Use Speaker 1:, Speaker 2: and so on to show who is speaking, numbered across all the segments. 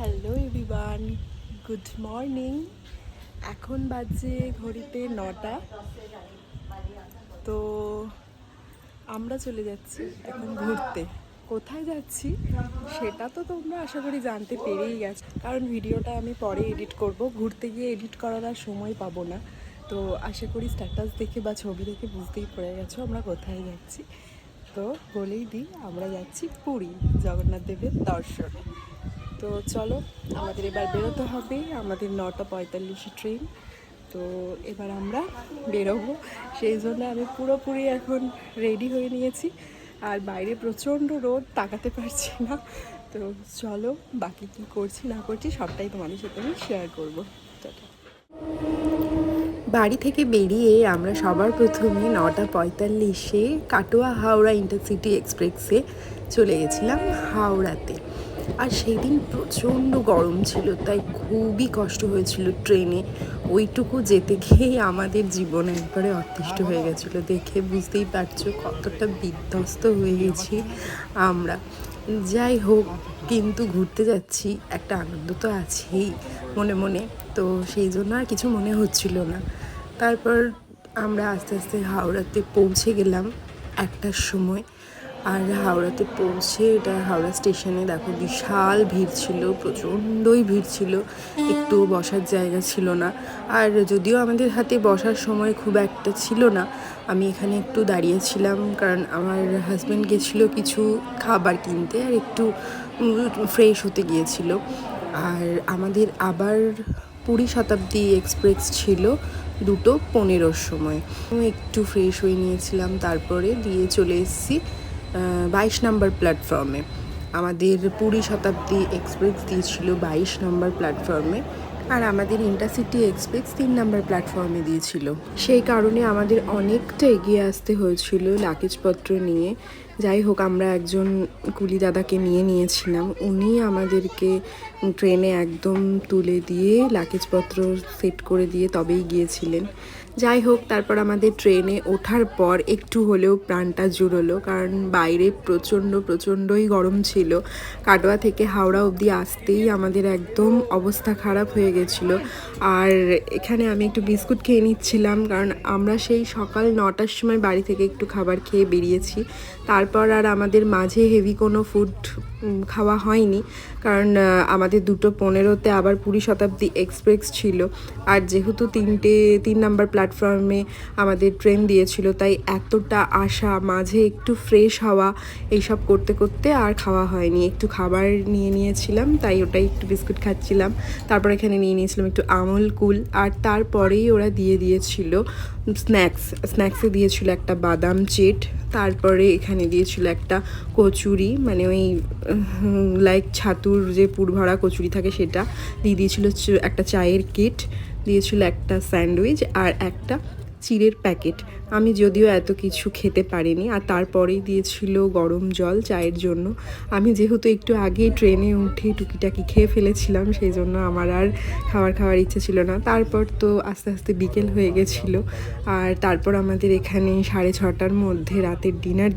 Speaker 1: Hello everyone, good morning. এখন বাজে ঘড়িতে 9টা। তো আমরা চলে যাচ্ছি এখন ঘুরতে। কোথায় যাচ্ছি সেটা তো তোমরা আশা করি জানতে পেরেই গেছো, কারণ ভিডিওটা আমি পরে এডিট করব। ঘুরতে গিয়ে এডিট করার আর সময় পাবো না। তো আশা করি স্ট্যাটাস দেখে বা ছবি দেখে বুঝতেই পড়ে গেছো আমরা কোথায় যাচ্ছি। তো বলেই দিই, আমরা যাচ্ছি পুরী জগন্নাথ দেবের দর্শনে। তো চলো, আমাদের এবার বেরোতে হবে। আমাদের 9:45 ট্রেন। তো এবার আমরা বেরোবো, সেই জন্য আমি পুরোপুরি এখন রেডি হয়ে নিয়েছি। আর বাইরে প্রচণ্ড রোদ, তাকাতে পারছি না। তো চলো, বাকি কী করছি না করছি সবটাই তোমাদের সাথে আমি শেয়ার করবো। চলো, বাড়ি থেকে বেরিয়ে আমরা সবার প্রথমে 9:45 কাটোয়া হাওড়া ইন্টারসিটি এক্সপ্রেসে চলে গেছিলাম হাওড়াতে। আর সেই দিন প্রচণ্ড গরম ছিল, তাই খুবই কষ্ট হয়েছিল ট্রেনে। ওইটুকু যেতে গিয়েই আমাদের জীবন একবারে অতিষ্ঠ হয়ে গেছিলো। দেখে বুঝতেই পারছো কতটা বিধ্বস্ত হয়ে গেছি আমরা। যাই হোক, কিন্তু ঘুরতে যাচ্ছি, একটা আনন্দ তো আছেই মনে মনে। তো সেই জন্য আর কিছু মনে হচ্ছিল না। তারপর আমরা আস্তে আস্তে হাওড়াতে পৌঁছে গেলাম 1টার সময়। আর হাওড়াতে পৌঁছে, এটা হাওড়া স্টেশনে দেখো বিশাল ভিড় ছিল, প্রচণ্ডই ভিড় ছিল, একটুও বসার জায়গা ছিল না। আর যদিও আমাদের হাতে বসার সময় খুব একটা ছিল না, আমি এখানে একটু দাঁড়িয়েছিলাম, কারণ আমার হাজব্যান্ড গেছিলো কিছু খাবার কিনতে আর একটু ফ্রেশ হতে গিয়েছিল। আর আমাদের আবার পুরী শতাব্দী এক্সপ্রেস ছিল 2:15 সময়। একটু ফ্রেশ হয়ে নিয়েছিলাম, তারপরে দিয়ে চলে এসেছি 22 নম্বর প্ল্যাটফর্মে। আমাদের পুরী শতাব্দী এক্সপ্রেস দিয়েছিল 22 নম্বর প্ল্যাটফর্মে, আর আমাদের ইন্টারসিটি এক্সপ্রেস 3 নম্বর প্ল্যাটফর্মে দিয়েছিল। সেই কারণে আমাদের অনেকটা এগিয়ে আসতে হয়েছিল লাগেজপত্র নিয়ে। যাই হোক, আমরা একজন কুলি দাদাকে নিয়েছিলাম, উনি আমাদেরকে ট্রেনে একদম তুলে দিয়ে লাগেজপত্র সেট করে দিয়ে তবেই গিয়েছিলেন। যাই হোক, তারপর আমাদের ট্রেনে ওঠার পর একটু হলেও প্রাণটা জুড়লো, কারণ বাইরে প্রচণ্ডই গরম ছিল। কাটোয়া থেকে হাওড়া অবধি আসতেই আমাদের একদম অবস্থা খারাপ হয়ে গেছিলো। আর এখানে আমি একটু বিস্কুট খেয়ে নিচ্ছিলাম, কারণ আমরা সেই সকাল 9টার সময় বাড়ি থেকে একটু খাবার খেয়ে বেরিয়েছি। তারপর আর আমাদের মাঝে হেভি কোনো ফুড খাওয়া হয়নি, কারণ আমাদের 2:15-তে আবার পুরী শতাব্দী এক্সপ্রেস ছিল। আর যেহেতু 3 নম্বর প্ল্যাটফর্মে আমাদের ট্রেন দিয়েছিল, তাই এতটা আসা, মাঝে একটু ফ্রেশ হওয়া, এইসব করতে করতে আর খাওয়া হয়নি। একটু খাবার নিয়েছিলাম, তাই ওটাই একটু বিস্কুট খাচ্ছিলাম। তারপর এখানে নিয়েছিলাম একটু আমুল কুল, আর তারপরেই ওরা দিয়েছিল স্ন্যাক্সে দিয়েছিল একটা বাদাম চিট। তারপরে এখানে দিয়েছিল একটা কচুরি, মানে ওই লাইক ছাতুর যে পুরভরা কচুরি থাকে সেটা দিয়েছিল, একটা চায়ের কিট দিয়েছিল, একটা স্যান্ডউইচ আর একটা চিড়ের প্যাকেট। আমি যদিও এত কিছু খেতে পারিনি। আর তারপরেই দিয়েছিল গরম জল চায়ের জন্য। আমি যেহেতু একটু আগে ট্রেনে উঠে টুকিটাকি খেয়ে ফেলেছিলাম, সেই জন্য আমার আর খাওয়ার ইচ্ছে ছিল না। তারপর তো আস্তে আস্তে বিকেল হয়ে গেছিলো। আর তারপর আমাদের এখানে 6:30টার মধ্যে রাতের ডিনার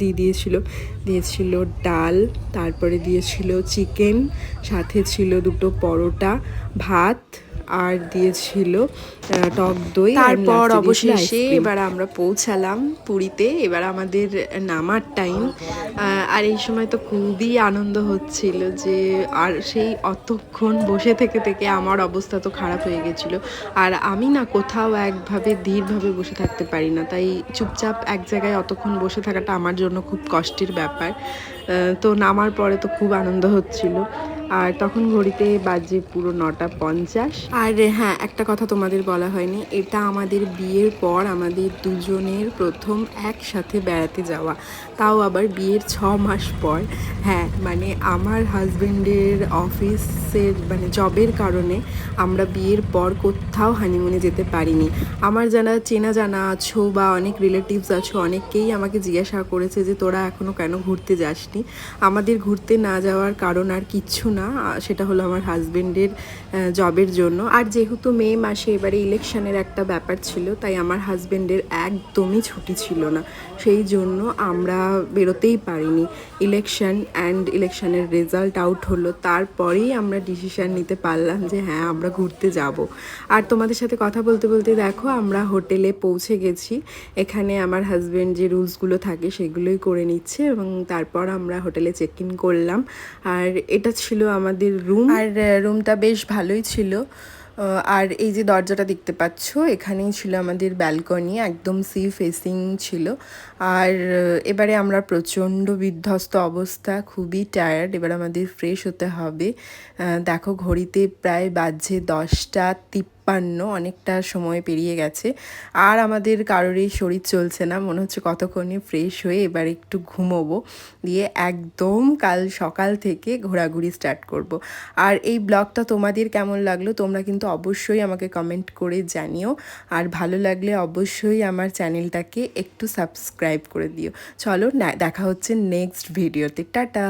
Speaker 1: দিয়েছিল ডাল, তারপরে দিয়েছিল চিকেন, সাথে ছিল 2 পরোটা, ভাত, আর দিয়েছিল টক দই। তারপর অবশেষে এবার আমরা পৌঁছালাম পুরীতে। এবার আমাদের নামার টাইম। আর এই সময় তো খুবই আনন্দ হচ্ছিল, যে আর সেই অতক্ষণ বসে থেকে আমার অবস্থা তো খারাপ হয়ে গেছিলো। আর আমি না কোথাও একভাবে ধীরভাবে বসে থাকতে পারি না, তাই চুপচাপ এক জায়গায় অতক্ষণ বসে থাকাটা আমার জন্য খুব কষ্টের ব্যাপার। তো নামার পরে তো খুব আনন্দ হচ্ছিল। আর তখন ঘড়িতে বাজে পুরো 9:50। আর হ্যাঁ, একটা কথা তোমাদের বলা হয়নি, এটা আমাদের বিয়ের পর আমাদের দুজনের প্রথম একসাথে বেড়াতে যাওয়া, তাও আবার বিয়ের 6 মাস পর। হ্যাঁ, মানে আমার হাজব্যান্ডের অফিসের মানে জবের কারণে আমরা বিয়ের পর কোথাও হানিমুনে যেতে পারিনি। আমার যারা চেনা জানা আছো বা অনেক রিলেটিভস আছো, অনেকেই আমাকে জিজ্ঞাসা করেছে যে তোরা এখনও কেন ঘুরতে যাসনি। আমাদের ঘুরতে না যাওয়ার কারণ আর কিচ্ছু না, না, সেটা হলো আমার হাজবেন্ডের জবের জন্য। আর যেহেতু মে মাসে এবারে ইলেকশনের একটা ব্যাপার ছিল, তাই আমার হাজবেন্ডের একদমই ছুটি ছিল না, সেই জন্য আমরা বেরোতেই পারিনি। ইলেকশনের রেজাল্ট আউট হলো, তারপরেই আমরা ডিসিশান নিতে পারলাম যে হ্যাঁ আমরা ঘুরতে যাব। আর তোমাদের সাথে কথা বলতে বলতে দেখো আমরা হোটেলে পৌঁছে গেছি। এখানে আমার হাজবেন্ড যে রুলসগুলো থাকে সেগুলোই করে নিচ্ছে এবং তারপর আমরা হোটেলে চেক ইন করলাম। আর এটা ছিল আমাদের রুম, আর রুমটা বেশ ভালোই ছিল। আর এই যে দরজাটা দেখতে পাচ্ছ, এখানেই ছিল আমাদের ব্যালকনি, একদম সি ফেসিং ছিল। আর এবারে আমরা প্রচণ্ড বিধ্বস্ত অবস্থা, খুবই টায়ার্ড, এবার আমাদের ফ্রেশ হতে হবে। দেখো ঘড়িতে প্রায় বাজছে 10:53, অনেকটা সময় পেরিয়ে গেছে। আর আমাদের কারোরই শরীর চলছে না, মনে হচ্ছে কতক্ষণে ফ্রেশ হয়ে এবার একটু ঘুমোবো, দিয়ে একদম কাল সকাল থেকে ঘোরাঘুরি স্টার্ট করব। আর এই ব্লগটা তোমাদের কেমন লাগলো তোমরা কিন্তু অবশ্যই আমাকে কমেন্ট করে জানিও। আর ভালো লাগলে অবশ্যই আমার চ্যানেলটাকে একটু সাবস্ক্রাইব করে দিও। চলো দেখা হচ্ছে নেক্সট ভিডিওতে, টাটা।